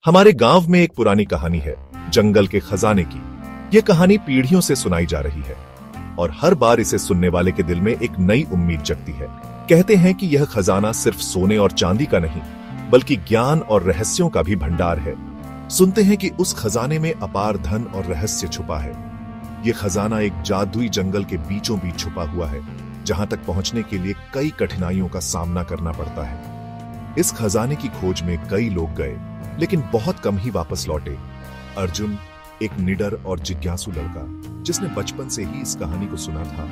हमारे गांव में एक पुरानी कहानी है, जंगल के खजाने की। यह कहानी पीढ़ियों से सुनाई जा रही है और हर बार इसे सुनने वाले के दिल में एक नई उम्मीद जगती है। कहते हैं कि यह खजाना सिर्फ सोने और चांदी का नहीं, बल्कि ज्ञान और रहस्यों का भी भंडार है। सुनते हैं कि उस खजाने में अपार धन और रहस्य छुपा है। यह खजाना एक जादुई जंगल के बीचों बीच छुपा हुआ है, जहां तक पहुंचने के लिए कई कठिनाइयों का सामना करना पड़ता है। इस खजाने की खोज में कई लोग गए, लेकिन बहुत कम ही वापस लौटे। अर्जुन, एक निडर और जिज्ञासु लड़का जिसने बचपन से ही इस कहानी को सुना था,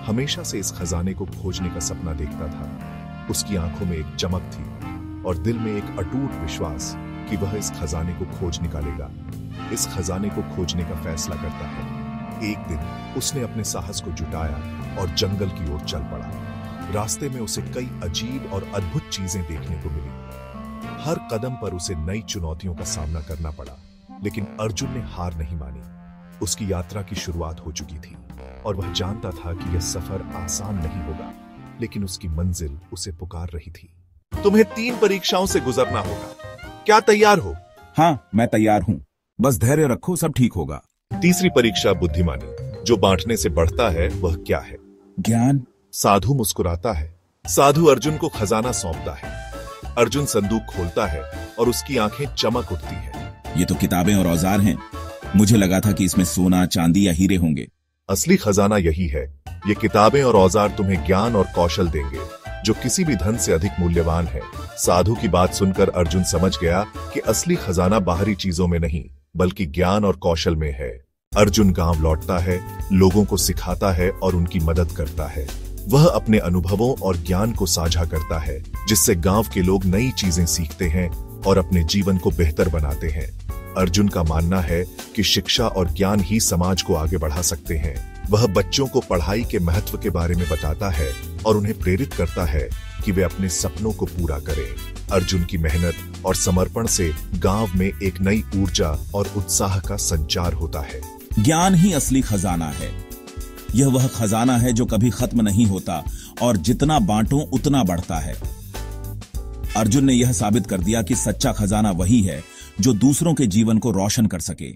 हमेशा से इस खजाने को खोजने का सपना देखता था। उसकी आंखों में एक चमक थी और दिल में एक अटूट विश्वास कि वह इस खजाने को खोज निकालेगा। इस खजाने को खोजने का फैसला करता है। एक दिन उसने अपने साहस को जुटाया और जंगल की ओर चल पड़ा। रास्ते में उसे कई अजीब और अद्भुत चीजें देखने को मिली। हर कदम पर उसे नई चुनौतियों का सामना करना पड़ा, लेकिन अर्जुन ने हार नहीं मानी। उसकी यात्रा की शुरुआत हो चुकी थी और वह जानता था कि यह सफर आसान नहीं होगा, लेकिन उसकी मंजिल उसे पुकार रही थी। तुम्हें 3 परीक्षाओं से गुजरना होगा। क्या तैयार हो? हाँ, मैं तैयार हूँ। बस धैर्य रखो, सब ठीक होगा। तीसरी परीक्षा बुद्धिमानी। जो बांटने से बढ़ता है वह क्या है? ज्ञान। साधु मुस्कुराता है। साधु अर्जुन को खजाना सौंपता है। अर्जुन संदूक खोलता है और उसकी आंखें चमक उठती है। ये तो किताबें और औजार हैं। मुझे लगा था कि इसमें सोना, चांदी या हीरे होंगे। असली खजाना यही है। ये किताबें और औजार तुम्हें ज्ञान और कौशल देंगे, जो किसी भी धन से अधिक मूल्यवान है। साधु की बात सुनकर अर्जुन समझ गया कि असली खजाना बाहरी चीजों में नहीं, बल्कि ज्ञान और कौशल में है। अर्जुन गांव लौटता है, लोगों को सिखाता है और उनकी मदद करता है। वह अपने अनुभवों और ज्ञान को साझा करता है, जिससे गांव के लोग नई चीजें सीखते हैं और अपने जीवन को बेहतर बनाते हैं। अर्जुन का मानना है कि शिक्षा और ज्ञान ही समाज को आगे बढ़ा सकते हैं। वह बच्चों को पढ़ाई के महत्व के बारे में बताता है और उन्हें प्रेरित करता है कि वे अपने सपनों को पूरा करें। अर्जुन की मेहनत और समर्पण से गांव में एक नई ऊर्जा और उत्साह का संचार होता है। ज्ञान ही असली खजाना है। यह वह खजाना है जो कभी खत्म नहीं होता और जितना बांटो उतना बढ़ता है। अर्जुन ने यह साबित कर दिया कि सच्चा खजाना वही है जो दूसरों के जीवन को रोशन कर सके।